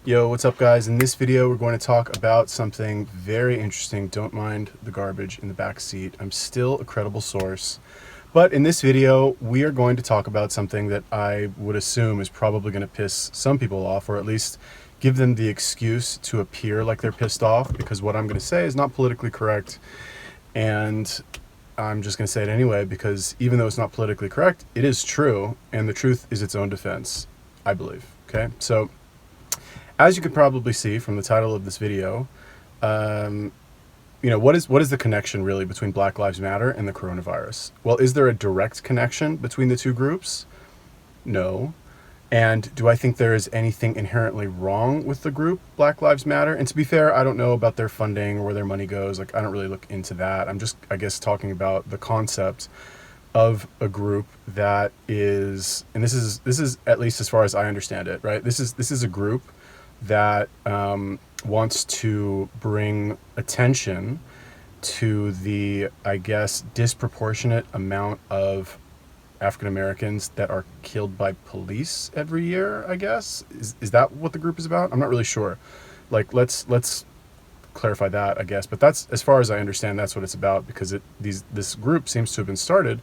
Yo, what's up guys? In this video we're going to talk about something very interesting. Don't mind the garbage in the back seat. I'm still a credible source. But in this video we are going to talk about something that I would assume is probably going to piss some people off, or at least give them the excuse to appear like they're pissed off, because what I'm going to say is not politically correct, and I'm just going to say it anyway because even though it's not politically correct, it is true, and the truth is its own defense, I believe. Okay, so as you could probably see from the title of this video, what is the connection really between Black Lives Matter and the coronavirus? Well, is there a direct connection between the two groups? No. And do I think there is anything inherently wrong with the group Black Lives Matter? And to be fair, I don't know about their funding or where their money goes. Like, I don't really look into that. I'm just, I guess, talking about the concept of a group that is, and this is at least as far as I understand it, right? This is a group that wants to bring attention to the, I guess, disproportionate amount of African Americans that are killed by police every year, I guess. Is that what the group is about? I'm not really sure. Like, let's clarify that, I guess. But that's, as far as I understand, that's what it's about, because this group seems to have been started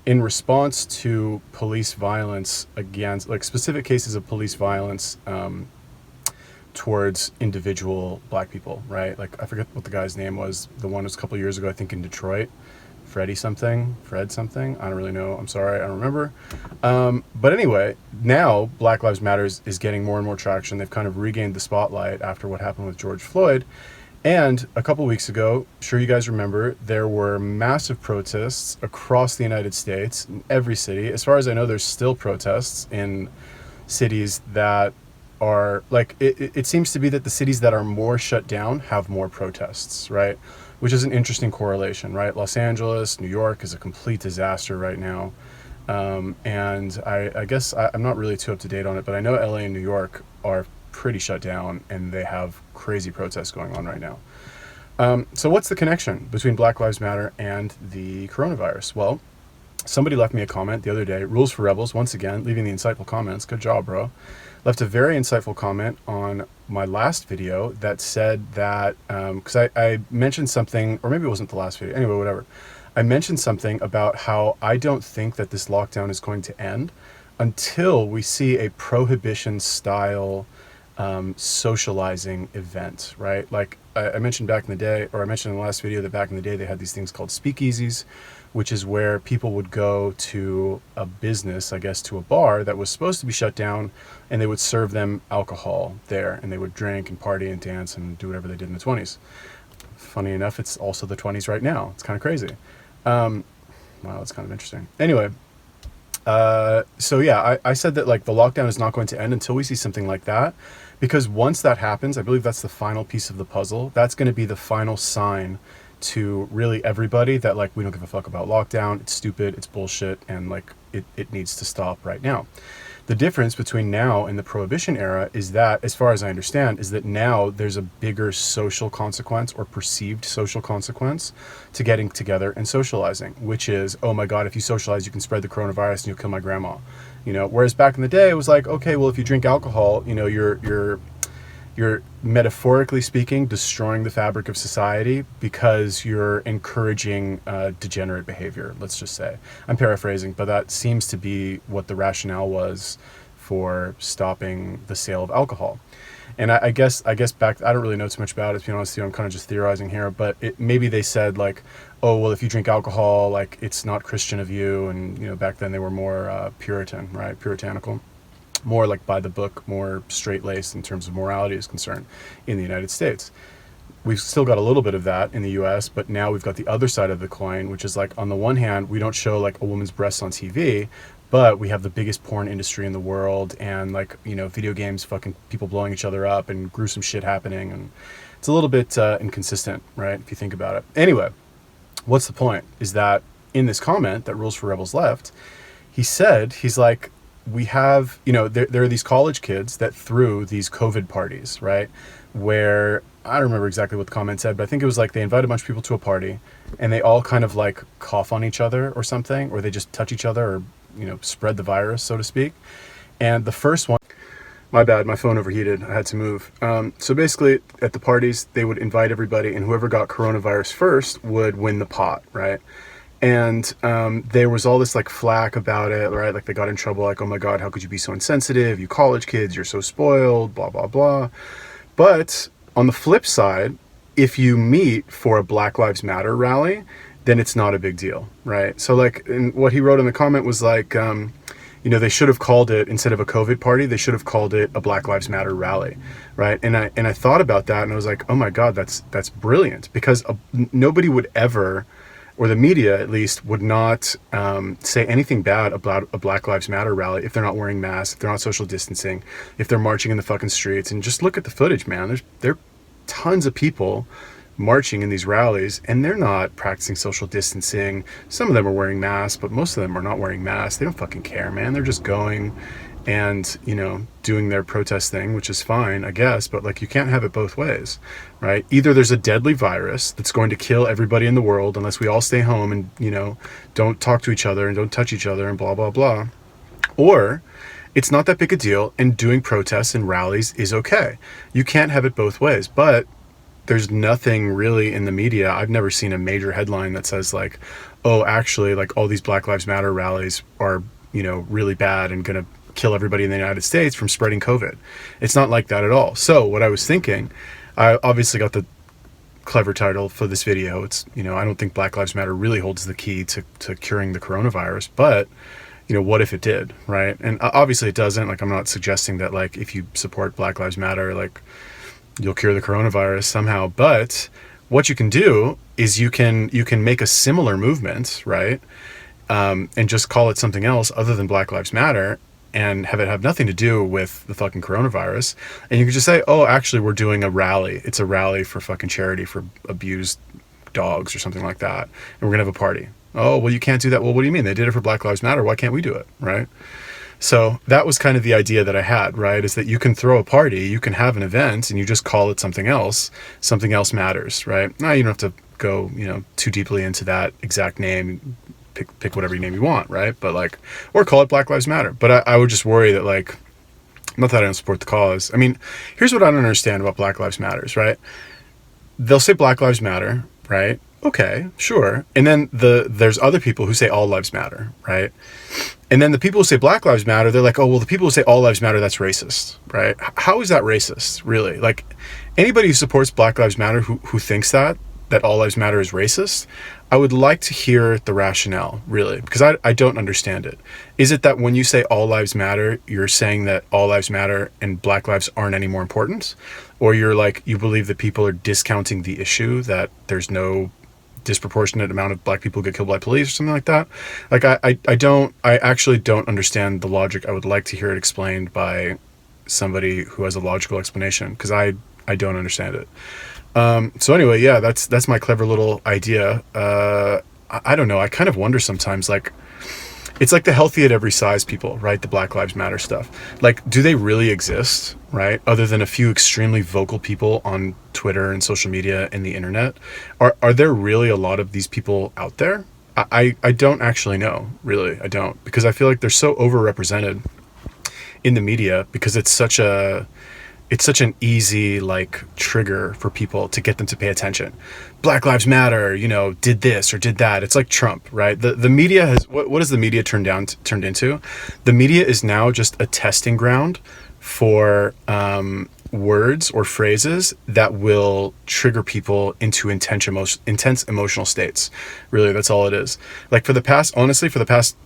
in response to police violence against, like, specific cases of police violence towards individual Black people, right? Like, I forget what the guy's name was. The one was a couple of years ago, I think, in Detroit. Fred something. I don't really know. I'm sorry, I don't remember. But anyway, now Black Lives Matter is getting more and more traction. They've kind of regained the spotlight after what happened with George Floyd. And a couple weeks ago, sure you guys remember, there were massive protests across the United States, in every city. As far as I know, there's still protests in cities that are, like, it seems to be that the cities that are more shut down have more protests, right? Which is an interesting correlation, right? Los Angeles, New York is a complete disaster right now. And I guess I'm not really too up to date on it, but I know LA and New York are pretty shut down and they have crazy protests going on right now. So what's the connection between Black Lives Matter and the coronavirus? Well, somebody left me a comment the other day, Rules for Rebels, once again, leaving the insightful comments. Good job, bro. Left a very insightful comment on my last video that said that, because I mentioned something, or maybe it wasn't the last video, anyway, whatever. I mentioned something about how I don't think that this lockdown is going to end until we see a prohibition style socializing event, right? Like I mentioned back in the day, or I mentioned in the last video, that back in the day they had these things called speakeasies, which is where people would go to a business, I guess, to a bar that was supposed to be shut down, and they would serve them alcohol there, and they would drink and party and dance and do whatever they did in the 20s. Funny enough, it's also the 20s right now. It's kind of crazy. Wow, that's kind of interesting. Anyway, so yeah, I said that, like, the lockdown is not going to end until we see something like that, because once that happens, I believe that's the final piece of the puzzle. That's going to be the final sign to really everybody that, like, we don't give a fuck about lockdown, it's stupid, it's bullshit, and, like, it needs to stop right now. The difference between now and the Prohibition era is that, as far as I understand, is that now there's a bigger social consequence, or perceived social consequence, to getting together and socializing, which is, oh my God, if you socialize, you can spread the coronavirus and you'll kill my grandma. Whereas back in the day, it was like, okay, well, if you drink alcohol, you're metaphorically speaking destroying the fabric of society because you're encouraging degenerate behavior, let's just say. I'm paraphrasing, but that seems to be what the rationale was for stopping the sale of alcohol. And I guess back, I don't really know too much about it, to be honest with you. I'm kind of just theorizing here, but maybe they said, like, oh, well, if you drink alcohol, like, it's not Christian of you. And, back then they were more Puritan, right? Puritanical. More like by the book, more straight-laced in terms of morality is concerned in the United States. We've still got a little bit of that in the US, but now we've got the other side of the coin, which is, like, on the one hand, we don't show, like, a woman's breasts on TV, but we have the biggest porn industry in the world, and, like, video games, fucking people blowing each other up and gruesome shit happening, and it's a little bit inconsistent, right, if you think about it. Anyway, what's the point is that in this comment that Rules for Rebels left, he's like, we have, there are these college kids that threw these COVID parties, right? Where, I don't remember exactly what the comment said, but I think it was like they invite a bunch of people to a party and they all kind of, like, cough on each other or something, or they just touch each other, or, spread the virus, so to speak. And the first one, My bad, my phone overheated. I had to move. So basically, at the parties, they would invite everybody, and whoever got coronavirus first would win the pot, right? And there was all this like flack about it, right? Like they got in trouble, like, oh my God, how could you be so insensitive? You college kids, you're so spoiled, blah, blah, blah. But on the flip side, if you meet for a Black Lives Matter rally, then it's not a big deal, right? So like, and what he wrote in the comment was like, they should have called it, instead of a COVID party, they should have called it a Black Lives Matter rally, right? And I thought about that, and I was like, oh my God, that's brilliant, because nobody would ever, or the media at least, would not say anything bad about a Black Lives Matter rally if they're not wearing masks, if they're not social distancing, if they're marching in the fucking streets. And just look at the footage, man. There are tons of people marching in these rallies, and they're not practicing social distancing. Some of them are wearing masks, but most of them are not wearing masks. They don't fucking care, man. They're just going and, doing their protest thing, which is fine, I guess, but like, you can't have it both ways, right? Either there's a deadly virus that's going to kill everybody in the world unless we all stay home and, don't talk to each other and don't touch each other and blah, blah, blah. Or it's not that big a deal, and doing protests and rallies is okay. You can't have it both ways, but there's nothing really in the media. I've never seen a major headline that says like, oh, actually, like all these Black Lives Matter rallies are, really bad and going to kill everybody in the United States from spreading COVID. It's not like that at all. So what I was thinking, I obviously got the clever title for this video. It's, I don't think Black Lives Matter really holds the key to curing the coronavirus, but what if it did, right? And obviously it doesn't. Like, I'm not suggesting that like, if you support Black Lives Matter, like, you'll cure the coronavirus somehow. But what you can do is you can make a similar movement, right? And just call it something else other than Black Lives Matter, and have it have nothing to do with the fucking coronavirus. And you can just say, oh, actually, we're doing a rally. It's a rally for fucking charity for abused dogs or something like that. And we're going to have a party. Oh, well, you can't do that. Well, what do you mean? They did it for Black Lives Matter. Why can't we do it? Right? So that was kind of the idea that I had, right? Is that you can throw a party, you can have an event, and you just call it something else. Something else matters, right? Now, you don't have to go, too deeply into that exact name. Pick whatever name you want, right? But like, or call it Black Lives Matter. But I would just worry that like, not that I don't support the cause. I mean, here's what I don't understand about Black Lives Matters, right? They'll say Black Lives Matter, right? Okay, sure. And then there's other people who say all lives matter, right? And then the people who say Black Lives Matter, they're like, oh, well, the people who say all lives matter, that's racist, right? How is that racist, really? Like, anybody who supports Black Lives Matter who thinks that all lives matter is racist, I would like to hear the rationale, really, because I don't understand it. Is it that when you say all lives matter, you're saying that all lives matter and Black lives aren't any more important? Or you're like, you believe that people are discounting the issue, that there's no disproportionate amount of Black people get killed by police or something like that? Like, I actually don't understand the logic. I would like to hear it explained by somebody who has a logical explanation, because I don't understand it. So anyway, yeah, that's my clever little idea. I don't know. I kind of wonder sometimes, like, it's like the healthy at every size people, right? The Black Lives Matter stuff. Like, do they really exist, right? Other than a few extremely vocal people on Twitter and social media and the internet, are there really a lot of these people out there? I don't actually know, really. I don't, because I feel like they're so overrepresented in the media, because it's such an easy like trigger for people to get them to pay attention. Black Lives Matter, did this or did that. It's like Trump, right? The media has, what has the media turned into? The media is now just a testing ground for words or phrases that will trigger people into intense emotional states. Really, that's all it is. Like, for the past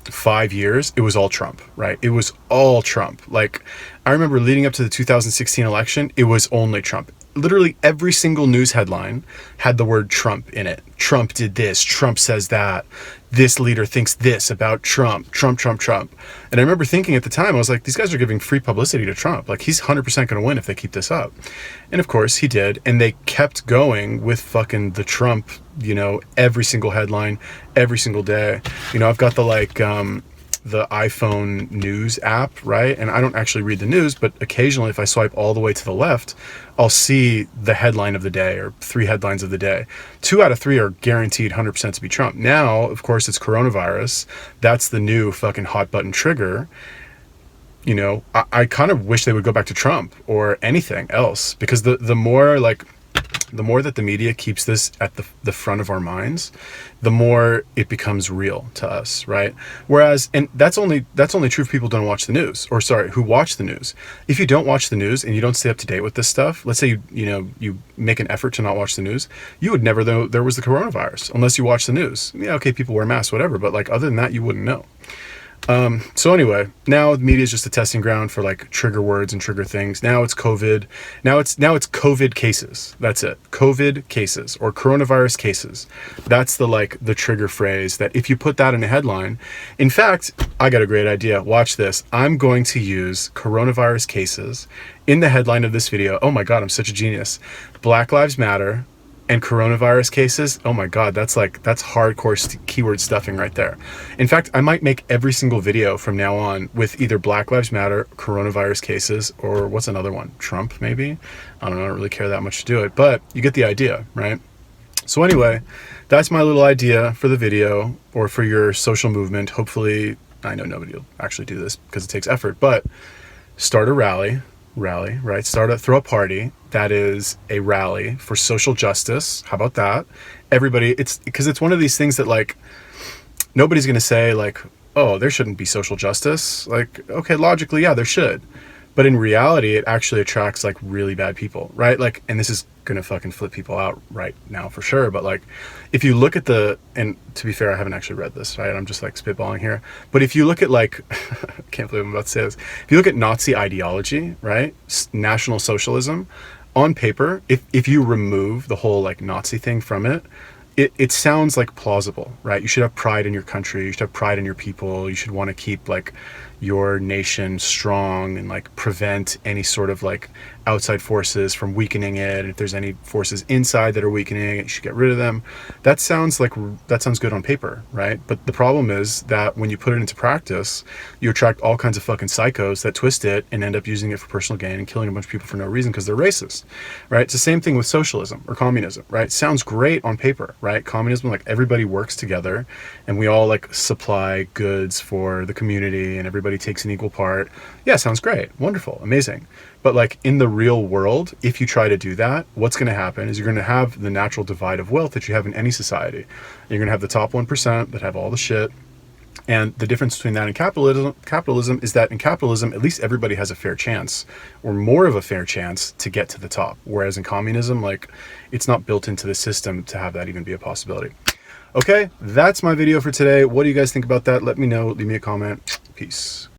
5 years, it was all Trump, right? It was all Trump. Like, I remember leading up to the 2016 election, it was only Trump. Literally every single news headline had the word Trump in it. Trump did this. Trump says that. This leader thinks this about Trump. Trump, Trump, Trump. And I remember thinking at the time, I was like, these guys are giving free publicity to Trump. Like, he's 100% going to win if they keep this up. And of course he did. And they kept going with fucking the Trump, every single headline, every single day. I've got the iPhone news app, right? And I don't actually read the news, but occasionally if I swipe all the way to the left, I'll see the headline of the day or 3 headlines of the day. 2 out of 3 are guaranteed 100% to be Trump. Now, of course, it's coronavirus. That's the new fucking hot button trigger. you know, I kind of wish they would go back to Trump or anything else, because the more like, the more that the media keeps this at the front of our minds, the more it becomes real to us, right? Whereas, and that's only true if people don't watch the news, or sorry, who watch the news. If you don't watch the news and you don't stay up to date with this stuff, let's say you make an effort to not watch the news, you would never know there was the coronavirus unless you watch the news. Yeah, okay, people wear masks, whatever, but like other than that, you wouldn't know. So anyway, now the media is just a testing ground for like trigger words and trigger things. Now it's COVID. Now it's COVID cases. That's it. COVID cases or coronavirus cases. That's the trigger phrase that if you put that in a headline, in fact, I got a great idea. Watch this. I'm going to use coronavirus cases in the headline of this video. Oh my God, I'm such a genius. Black Lives Matter and coronavirus cases. Oh my God, that's hardcore keyword stuffing right there. In fact, I might make every single video from now on with either Black Lives Matter, coronavirus cases, or what's another one? Trump, maybe? I don't know, I don't really care that much to do it, but you get the idea, right? So anyway, that's my little idea for the video, or for your social movement. Hopefully, I know nobody will actually do this because it takes effort, but start a rally, right? Throw a party that is a rally for social justice. How about that? Everybody, it's because it's one of these things that like nobody's going to say like, oh, there shouldn't be social justice. Like, okay, logically, yeah, there should. But in reality, it actually attracts like really bad people, right? Like, and this is gonna fucking flip people out right now for sure. But like, if you look at and to be fair, I haven't actually read this, right? I'm just like spitballing here. But if you look at like, I can't believe I'm about to say this. If you look at Nazi ideology, right? National Socialism, on paper, if you remove the whole like Nazi thing from it, it sounds like plausible, right? You should have pride in your country. You should have pride in your people. You should want to keep like your nation strong and like prevent any sort of like outside forces from weakening it. And if there's any forces inside that are weakening it, you should get rid of them. That sounds good on paper, right? But the problem is that when you put it into practice, you attract all kinds of fucking psychos that twist it and end up using it for personal gain and killing a bunch of people for no reason because they're racist, right? It's the same thing with socialism or communism, right? Sounds great on paper, right? Communism, like everybody works together and we all like supply goods for the community and everybody takes an equal part. Yeah, sounds great. Wonderful. Amazing. But like in the real world, if you try to do that, what's going to happen is you're going to have the natural divide of wealth that you have in any society. You're going to have the top 1% that have all the shit. And the difference between that and capitalism is that in capitalism, at least everybody has a fair chance or more of a fair chance to get to the top. Whereas in communism, like it's not built into the system to have that even be a possibility. Okay, that's my video for today. What do you guys think about that? Let me know. Leave me a comment. Peace.